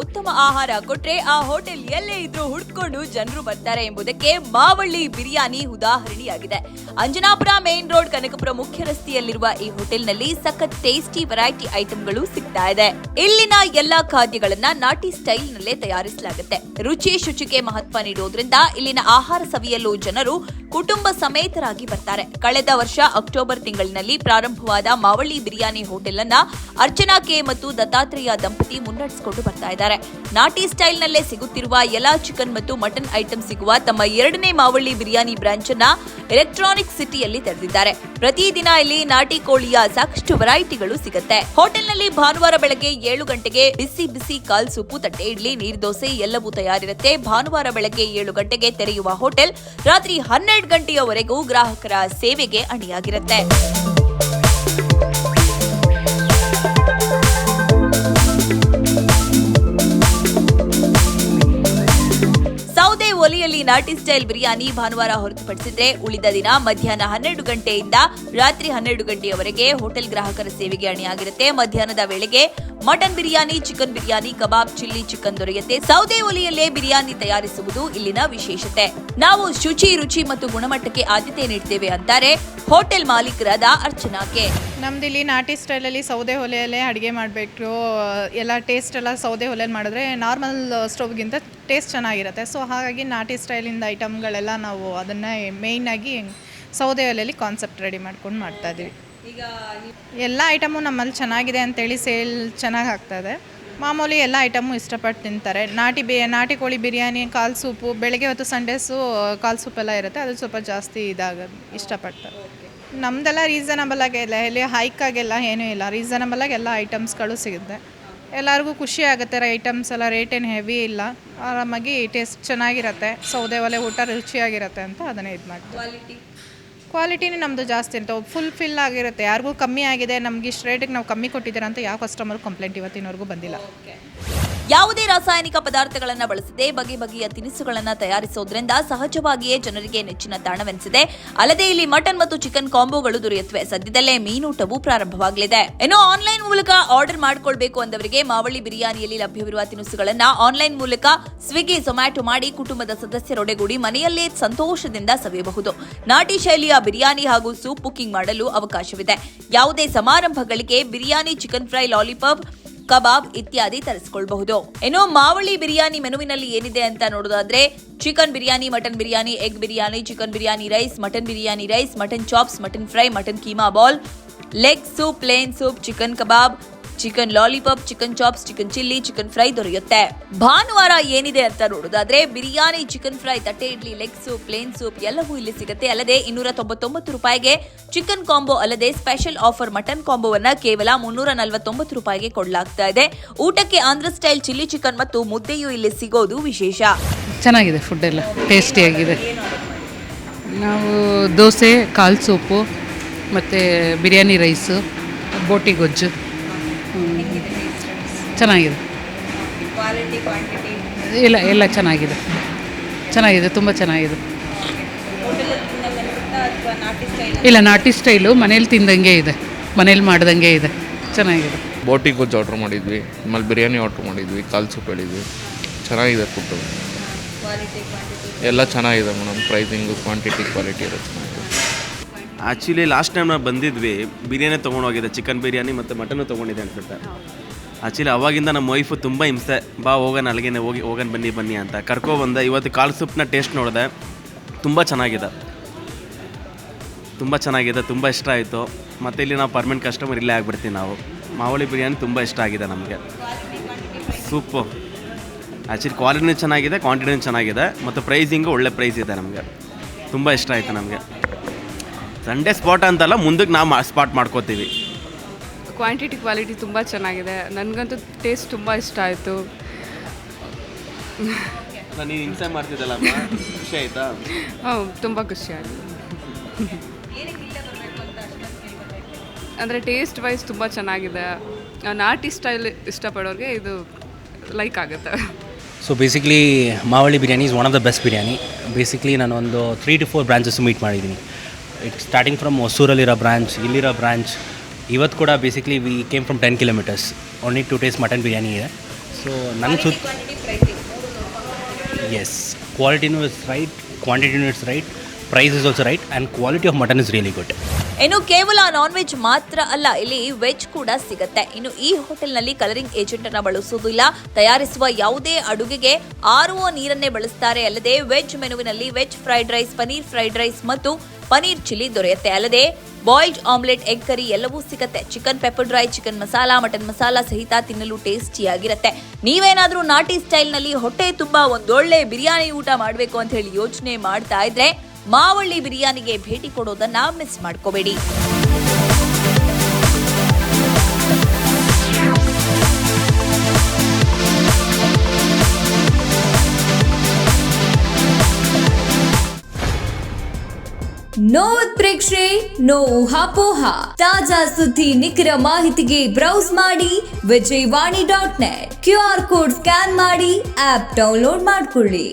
ಉತ್ತಮ ಆಹಾರ ಕೊಟ್ರೆ ಆ ಹೋಟೆಲ್ ಎಲ್ಲೇ ಇದ್ರೂ ಹುಡ್ಕೊಂಡು ಜನರು ಬರ್ತಾರೆ ಎಂಬುದಕ್ಕೆ ಮಾವಳ್ಳಿ ಬಿರಿಯಾನಿ ಉದಾಹರಣೆಯಾಗಿದೆ. ಅಂಜನಾಪುರ ಮೇನ್ ರೋಡ್ ಕನಕಪುರ ಮುಖ್ಯ ರಸ್ತೆಯಲ್ಲಿರುವ ಈ ಹೋಟೆಲ್ನಲ್ಲಿ ಸಖತ್ ಟೇಸ್ಟಿ ವೆರೈಟಿ ಐಟಂಗಳು ಸಿಗ್ತಾ ಇದೆ. ಇಲ್ಲಿನ ಎಲ್ಲಾ ಖಾದ್ಯಗಳನ್ನ ನಾಟಿ ಸ್ಟೈಲ್ ನಲ್ಲೇ ತಯಾರಿಸಲಾಗುತ್ತೆ. ರುಚಿ ಶುಚಿಗೆ ಮಹತ್ವ ನೀಡುವುದರಿಂದ ಇಲ್ಲಿನ ಆಹಾರ ಸವಿಯಲು ಜನರು ಕುಟುಂಬ ಸಮೇತರಾಗಿ ಬರ್ತಾರೆ. ಕಳೆದ ವರ್ಷ ಅಕ್ಟೋಬರ್ ತಿಂಗಳಿನಲ್ಲಿ ಪ್ರಾರಂಭವಾದ ಮಾವಳ್ಳಿ ಬಿರಿಯಾನಿ ಹೋಟೆಲ್ ಅನ್ನ ಅರ್ಚನಾ ಕೆ ಮತ್ತು ದತ್ತಾತ್ರೇಯ ದಂಪತಿ ಮುನ್ನಡೆಸಿಕೊಂಡು ಬರ್ತಾ ಇದ್ದಾರೆ. ನಾಟಿ ಸ್ಟೈಲ್ ನಲ್ಲೇ ಸಿಗುತ್ತಿರುವ ಎಲ್ಲಾ ಚಿಕನ್ ಮತ್ತು ಮಟನ್ ಐಟಂ ಸಿಗುವ ತಮ್ಮ ಎರಡನೇ ಮಾವಳ್ಳಿ ಬಿರಿಯಾನಿ ಬ್ರಾಂಚ್ ಅನ್ನ ಎಲೆಕ್ಟ್ರಾನಿಕ್ ಸಿಟಿಯಲ್ಲಿ ತೆರೆದಿದ್ದಾರೆ. ಪ್ರತಿದಿನ ಇಲ್ಲಿ ನಾಟಿ ಕೋಳಿಯ ಸಾಕಷ್ಟು ವೆರೈಟಿಗಳು ಸಿಗುತ್ತೆ. ಹೋಟೆಲ್ನಲ್ಲಿ ಭಾನುವಾರ ಬೆಳಗ್ಗೆ 7 ಗಂಟೆಗೆ ಬಿಸಿ ಬಿಸಿ ಕಾಲ್ ಸೂಪು, ತಟ್ಟೆ ಇಡ್ಲಿ, ನೀರು ದೋಸೆ ಎಲ್ಲವೂ ತಯಾರಿರುತ್ತೆ. ಭಾನುವಾರ ಬೆಳಗ್ಗೆ 7 ಗಂಟೆಗೆ ತೆರೆಯುವ ಹೋಟೆಲ್ ರಾತ್ರಿ 12 ಗಂಟೆಯವರೆಗೂ ಗ್ರಾಹಕರ ಸೇವೆಗೆ ಅಣಿಯಾಗಿರುತ್ತೆ. ಸೌದೆ ಒಲೆಯಲ್ಲಿ ನಾಟಿ ಸ್ಟೈಲ್ ಬಿರಿಯಾನಿ ಭಾನುವಾರ ಹೊರತುಪಡಿಸಿದ್ರೆ ಉಳಿದ ದಿನ ಮಧ್ಯಾಹ್ನ 12 ಗಂಟೆಯಿಂದ ರಾತ್ರಿ 12 ಗಂಟೆಯವರೆಗೆ ಹೋಟೆಲ್ ಗ್ರಾಹಕರ ಸೇವೆಗೆ ಅಣಿಯಾಗಿರುತ್ತೆ. ಮಧ್ಯಾಹ್ನದ ವೇಳೆಗೆ ಮಟನ್ ಬಿರಿಯಾನಿ, ಚಿಕನ್ ಬಿರಿಯಾನಿ, ಕಬಾಬ್, ಚಿಲ್ಲಿ ಚಿಕನ್ ದೊರೆಯುತ್ತೆ. ಸೌದೆ ಒಲೆಯಲ್ಲೇ ಬಿರಿಯಾನಿ ತಯಾರಿಸುವುದು ಇಲ್ಲಿನ ವಿಶೇಷತೆ. ನಾವು ಶುಚಿ, ರುಚಿ ಮತ್ತು ಗುಣಮಟ್ಟಕ್ಕೆ ಆದ್ಯತೆ ನೀಡ್ತೇವೆ ಅಂತಾರೆ ಹೋಟೆಲ್ ಮಾಲೀಕರಾದ ಅರ್ಚನಾಕೆ. ನಮ್ದಿಲ್ಲಿ ನಾಟಿ ಸ್ಟೈಲಲ್ಲಿ ಸೌದೆ ಒಲೆಯಲ್ಲೇ ಅಡುಗೆ ಮಾಡಬೇಕು. ಎಲ್ಲ ಟೇಸ್ಟ್ ಎಲ್ಲ ಸೌದೆ ಒಲೆಯಲ್ಲಿ ಮಾಡಿದ್ರೆ ನಾರ್ಮಲ್ ಸ್ಟವ್ಗಿಂತ ಟೇಸ್ಟ್ ಚೆನ್ನಾಗಿರುತ್ತೆ. ಸೊ ಹಾಗಾಗಿ ನಾಟಿ ಸ್ಟೈಲಿಂದ ಐಟಮ್ಗಳೆಲ್ಲ ನಾವು ಅದನ್ನು ಮೇಯ್ನಾಗಿ ಸೌದೆ ಒಲೆಯಲ್ಲಿ ಕಾನ್ಸೆಪ್ಟ್ ರೆಡಿ ಮಾಡ್ಕೊಂಡು ಮಾಡ್ತಾಯಿದ್ದೀವಿ. ಈಗ ಎಲ್ಲ ಐಟಮು ನಮ್ಮಲ್ಲಿ ಚೆನ್ನಾಗಿದೆ ಅಂತೇಳಿ ಸೇಲ್ ಚೆನ್ನಾಗಿ ಆಗ್ತಾಯಿದೆ. ಮಾಮೂಲಿ ಎಲ್ಲ ಐಟಮು ಇಷ್ಟಪಟ್ಟು ತಿಂತಾರೆ. ನಾಟಿ ಕೋಳಿ ಬಿರಿಯಾನಿ, ಕಾಲ್ ಸೂಪು, ಬೆಳಗ್ಗೆ ಹೊತ್ತು ಸಂಡೇಸು ಕಾಲ್ ಸೂಪೆಲ್ಲ ಇರುತ್ತೆ, ಅದು ಸ್ವಲ್ಪ ಜಾಸ್ತಿ ಇದಾಗೋದು ಇಷ್ಟಪಡ್ತಾರೆ. ನಮ್ಮದೆಲ್ಲ ರೀಸನಬಲ್ ಆಗಿಲ್ಲ, ಎಲ್ಲಿ ಹೈಕಾಗೆಲ್ಲ ಏನೂ ಇಲ್ಲ, ರೀಸನಬಲಾಗಿ ಎಲ್ಲ ಐಟಮ್ಸ್ಗಳು ಸಿಗುತ್ತೆ. ಎಲ್ಲರಿಗೂ ಖುಷಿ ಆಗುತ್ತೆ. ಐಟಮ್ಸ್ ಎಲ್ಲ ರೇಟ್ ಏನು ಹೆವಿ ಇಲ್ಲ, ಆರಾಮಾಗಿ ಟೇಸ್ಟ್ ಚೆನ್ನಾಗಿರುತ್ತೆ. ಸೌದೆ ಒಲೆ ಊಟ ರುಚಿಯಾಗಿರುತ್ತೆ ಅಂತ ಅದನ್ನೇ ಇದು ಮಾಡ್ತೀವಿ. ಕ್ವಾಲಿಟಿನೇ ನಮ್ಮದು ಜಾಸ್ತಿ ಅಂತ ಫುಲ್ ಆಗಿರುತ್ತೆ. ಯಾರಿಗೂ ಕಮ್ಮಿ ಆಗಿದೆ, ನಮ್ಗೆ ಇಷ್ಟು ರೇಟಿಗೆ ನಾವು ಕಮ್ಮಿ ಕೊಟ್ಟಿದ್ದೀರ ಅಂತ ಯಾವ ಕಸ್ಟಮರ್ ಕಂಪ್ಲೇಂಟ್ ಇವತ್ತಿನವರೆಗೂ ಬಂದಿಲ್ಲ. ಯಾವುದೇ ರಾಸಾಯನಿಕ ಪದಾರ್ಥಗಳನ್ನು ಬಳಸದೆ ಬಗೆ ಬಗೆಯ ತಿನಿಸುಗಳನ್ನು ತಯಾರಿಸುವುದರಿಂದ ಸಹಜವಾಗಿಯೇ ಜನರಿಗೆ ನೆಚ್ಚಿನ ತಾಣವೆನಿಸಿದೆ. ಅಲ್ಲದೆ ಇಲ್ಲಿ ಮಟನ್ ಮತ್ತು ಚಿಕನ್ ಕಾಂಬೋಗಳು ದೊರೆಯುತ್ತವೆ. ಸದ್ಯದಲ್ಲೇ ಮೀನೂಟವೂ ಪ್ರಾರಂಭವಾಗಲಿದೆ. ಇನ್ನು ಆನ್ಲೈನ್ ಮೂಲಕ ಆರ್ಡರ್ ಮಾಡಿಕೊಳ್ಬೇಕು ಅಂದವರಿಗೆ ಮಾವಳ್ಳಿ ಬಿರಿಯಾನಿಯಲ್ಲಿ ಲಭ್ಯವಿರುವ ತಿನಿಸುಗಳನ್ನು ಆನ್ಲೈನ್ ಮೂಲಕ ಸ್ವಿಗ್ಗಿ, ಝೊಮ್ಯಾಟೊ ಮಾಡಿ ಕುಟುಂಬದ ಸದಸ್ಯರೊಡಗೂಡಿ ಮನೆಯಲ್ಲೇ ಸಂತೋಷದಿಂದ ಸವಿಯಬಹುದು. ನಾಟಿ ಶೈಲಿಯ ಬಿರಿಯಾನಿ ಹಾಗೂ ಸೂಪ್ ಬುಕಿಂಗ್ ಮಾಡಲು ಅವಕಾಶವಿದೆ. ಯಾವುದೇ ಸಮಾರಂಭಗಳಿಗೆ biryani, chicken fry, lollipop, kebab ಇತ್ಯಾದಿ ತರಿಸಿಕೊಳ್ಳಬಹುದು. ಇನ್ನು ಮಾವಳ್ಳಿ ಬಿರಿಯಾನಿ ಮೆನುವಿನಲ್ಲಿ ಏನಿದೆ ಅಂತ ನೋಡೋದಾದ್ರೆ chicken biryani, mutton biryani, egg biryani, chicken biryani rice, mutton biryani rice, mutton chops, mutton fry, mutton keema ball, leg soup, plain soup, chicken kebab, chicken lollipop, chicken chops, chicken chilli, chicken fry ದೊರೆಯುತ್ತೆ. ಭಾನುವಾರ ಏನಿದೆ ಅಂತ ನೋಡೋದಾದ್ರೆ ಬಿರಿಯಾನಿ, ಚಿಕನ್ ಫ್ರೈ, ತಟ್ಟೆ idli, leg soup, plain soup ಎಲ್ಲವೂ ಇಲ್ಲಿ ಸಿಗುತ್ತೆ. ಅಲ್ಲದೆ 299 ರೂಪಾಯಿಗೆ ಚಿಕನ್ ಕಾಂಬೋ ಅಲ್ಲದೆ ಸ್ಪೆಷಲ್ ಆಫರ್ ಮಟನ್ ಕಾಂಬೋವನ್ನ ಕೇವಲ 349 ರೂಪಾಯಿಗೆ ಕೊಡಲಾಗ್ತಾ ಇದೆ. ಊಟಕ್ಕೆ ಆಂಧ್ರ ಸ್ಟೈಲ್ ಚಿಲ್ಲಿ ಚಿಕನ್ ಮತ್ತು ಮುದ್ದೆಯೂ ಇಲ್ಲಿ ಸಿಗೋದು ವಿಶೇಷ. ಚೆನ್ನಾಗಿದೆ, ಫುಡ್ ಎಲ್ಲ ಟೇಸ್ಟಿಯಾಗಿದೆ. ನಾವು ದೋಸೆ, ಕಾಲ್ ಸೂಪು ಮತ್ತು ಬಿರಿಯಾನಿ ರೈಸು, ಬೋಟಿ ಗೊಜ್ಜು ಚೆನ್ನಾಗಿದೆ. ಎಲ್ಲ ಚೆನ್ನಾಗಿದೆ, ತುಂಬ ಚೆನ್ನಾಗಿದೆ. ಇಲ್ಲ, ನಾಟಿ ಸ್ಟೈಲು ಮನೇಲಿ ತಿಂದಂಗೆ ಇದೆ, ಮನೇಲಿ ಮಾಡ್ದಂಗೆ ಇದೆ, ಚೆನ್ನಾಗಿದೆ. ಬೋಟಿ ಗೊಜ್ಜು ಆರ್ಡ್ರ್ ಮಾಡಿದ್ವಿ, ಆಮೇಲೆ ಬಿರಿಯಾನಿ ಆರ್ಡ್ರ್ ಮಾಡಿದ್ವಿ, ಕಾಲ್ ಸೂಪ್ ಹೇಳಿದ್ವಿ. ಚೆನ್ನಾಗಿದೆ ಫುಡ್ಡು, ಎಲ್ಲ ಚೆನ್ನಾಗಿದೆ ಮೇಡಮ್. ಪ್ರೈಸಿಂಗು, ಕ್ವಾಂಟಿಟಿ, ಕ್ವಾಲಿಟಿ ಎಲ್ಲ ಚೆನ್ನಾಗಿದೆ. ಆ್ಯಕ್ಚುಲಿ ಲಾಸ್ಟ್ ಟೈಮ್ ನಾವು ಬಂದಿದ್ವಿ, ಬಿರಿಯಾನಿ ತೊಗೊಂಡೋಗಿದ್ದೆ, ಚಿಕನ್ ಬಿರಿಯಾನಿ ಮತ್ತು ಮಟನ್ನು ತೊಗೊಂಡಿದ್ದೆ ಅನ್ಸುತ್ತೆ. ಆ್ಯಕ್ಚುಲಿ ಅವಾಗಿಂದ ನಮ್ಮ ವೈಫು ತುಂಬ ಹಿಂಸೆ, ಬಾ ಹೋಗೋಣ ಅಲ್ಲಿಗೆ ಹೋಗೋಣ ಬನ್ನಿ ಅಂತ ಕರ್ಕೊಬಂದೆ. ಇವತ್ತು ಕಾಲ್ ಸೂಪ್ನ ಟೇಸ್ಟ್ ನೋಡಿದೆ, ತುಂಬ ಚೆನ್ನಾಗಿದೆ, ತುಂಬ ಇಷ್ಟ ಆಯಿತು. ಮತ್ತು ಇಲ್ಲಿ ನಾವು ಪರ್ಮನೆಂಟ್ ಕಸ್ಟಮರ್ ಇಲ್ಲೇ ಆಗಿಬಿಡ್ತೀವಿ ನಾವು. ಮಾವಳ್ಳಿ ಬಿರಿಯಾನಿ ತುಂಬ ಇಷ್ಟ ಆಗಿದೆ ನಮಗೆ. ಸೂಪು ಆ್ಯಕ್ಚುಲಿ ಕ್ವಾಲಿಟಿನೂ ಚೆನ್ನಾಗಿದೆ, ಕ್ವಾಂಟಿಟಿನೂ ಚೆನ್ನಾಗಿದೆ, ಮತ್ತು ಪ್ರೈಸಿಂಗು ಒಳ್ಳೆ ಪ್ರೈಸ್ ಇದೆ. ನಮಗೆ ತುಂಬ ಇಷ್ಟ ಆಯಿತು. ನಮಗೆ ಸಂಡೇ ಸ್ಪಾಟ್ ಅಂತಲ್ಲ, ಮುಂದಕ್ಕೆ ನಾವು ಸ್ಪಾಟ್ ಮಾಡ್ಕೋತೀವಿ. ಕ್ವಾಂಟಿಟಿ, ಕ್ವಾಲಿಟಿ ತುಂಬ ಚೆನ್ನಾಗಿದೆ. ನನಗಂತೂ ಟೇಸ್ಟ್ ತುಂಬ ಇಷ್ಟ ಆಯಿತು. ನಾನು ಹಿಂಸೆ ಮಾಡ್ತಿದ್ದಲ್ಲಮ್ಮ, ಖುಷಿ ಆಯಿತಾ? ತುಂಬ ಖುಷಿ ಆಯಿತು. ಅಂದರೆ ಟೇಸ್ಟ್ ವೈಸ್ ತುಂಬ ಚೆನ್ನಾಗಿದೆ. ನಾಟಿ ಸ್ಟೈಲ್ ಇಷ್ಟಪಡೋರಿಗೆ ಇದು ಲೈಕ್ ಆಗುತ್ತೆ. So basically Mavalli biryani is one of the best biryani. Basically ನಾನು ಒಂದು 3 to 4 ಬ್ರಾಂಚಸ್ ಮೀಟ್ ಮಾಡಿದ್ದೀನಿ. ಇಟ್ಸ್ ಸ್ಟಾರ್ಟಿಂಗ್ ಫ್ರಮ್ ಹೊಸೂರಲ್ಲಿರೋ ಬ್ರಾಂಚ್, ಇಲ್ಲಿರೋ ಬ್ರಾಂಚ್. ಇವತ್ತು ಕೂಡ basically we came from 10 kilometers only to taste mutton biryani ಇದೆ. ಸೊ ನನ್ನ ಎಸ್ ಕ್ವಾಲಿಟಿನೂ ಇಸ್ ರೈಟ್, ಕ್ವಾಂಟಿಟಿನೂ is right, price is also right and quality of mutton is really good. ಇನ್ನು ಕೇವಲ ನಾನ್ ವೆಜ್ ಮಾತ್ರ ಅಲ್ಲ, ಇಲ್ಲಿ ವೆಜ್ ಕೂಡ ಸಿಗುತ್ತೆ. ಇನ್ನು ಈ ಹೋಟೆಲ್ನಲ್ಲಿ ಕಲರಿಂಗ್ ಏಜೆಂಟ್ ಅನ್ನ ಬಳಸುವುದಿಲ್ಲ. ತಯಾರಿಸುವ ಯಾವುದೇ ಅಡುಗೆಗೆ RO ನೀರನ್ನೇ ಬಳಸ್ತಾರೆ. ಅಲ್ಲದೆ ವೆಜ್ ಮೆನುವಿನಲ್ಲಿ veg fried rice, paneer fried rice ಮತ್ತು ಪನೀರ್ ಚಿಲ್ಲಿ ದೊರೆಯುತ್ತೆ. ಅಲ್ಲದೆ ಬಾಯ್ಲ್ಡ್ ಆಮ್ಲೆಟ್, ಎಗ್ ಕರಿ ಎಲ್ಲವೂ ಸಿಗುತ್ತೆ. Chicken pepper dry, chicken masala, mutton masala ಸಹಿತ ತಿನ್ನಲು ಟೇಸ್ಟಿಯಾಗಿರುತ್ತೆ. ನೀವೇನಾದ್ರೂ ನಾಟಿ ಸ್ಟೈಲ್ನಲ್ಲಿ ಹೊಟ್ಟೆ ತುಂಬಾ ಒಂದೊಳ್ಳೆ ಬಿರಿಯಾನಿ ಊಟ ಮಾಡಬೇಕು ಅಂತ ಹೇಳಿ ಯೋಚನೆ ಮಾಡ್ತಾ ಇದ್ರೆ ಮಾವಳ್ಳಿ ಬಿರಿಯಾನಿಗೆ ಭೇಟಿ ಕೊಡೋದನ್ನ ಮಿಸ್ ಮಾಡ್ಕೋಬೇಡಿ. ನೋ ಪ್ರೇಕ್ಷೆ, ನೋ ಊಹಾಪೋಹ. ತಾಜಾ ಸುದ್ದಿ, ನಿಖರ ಮಾಹಿತಿಗೆ ಬ್ರೌಸ್ ಮಾಡಿ ವಿಜಯವಾಣಿ.net. QR ಕೋಡ್ ಸ್ಕ್ಯಾನ್ ಮಾಡಿ ಆಪ್ ಡೌನ್ಲೋಡ್ ಮಾಡ್ಕೊಳ್ಳಿ.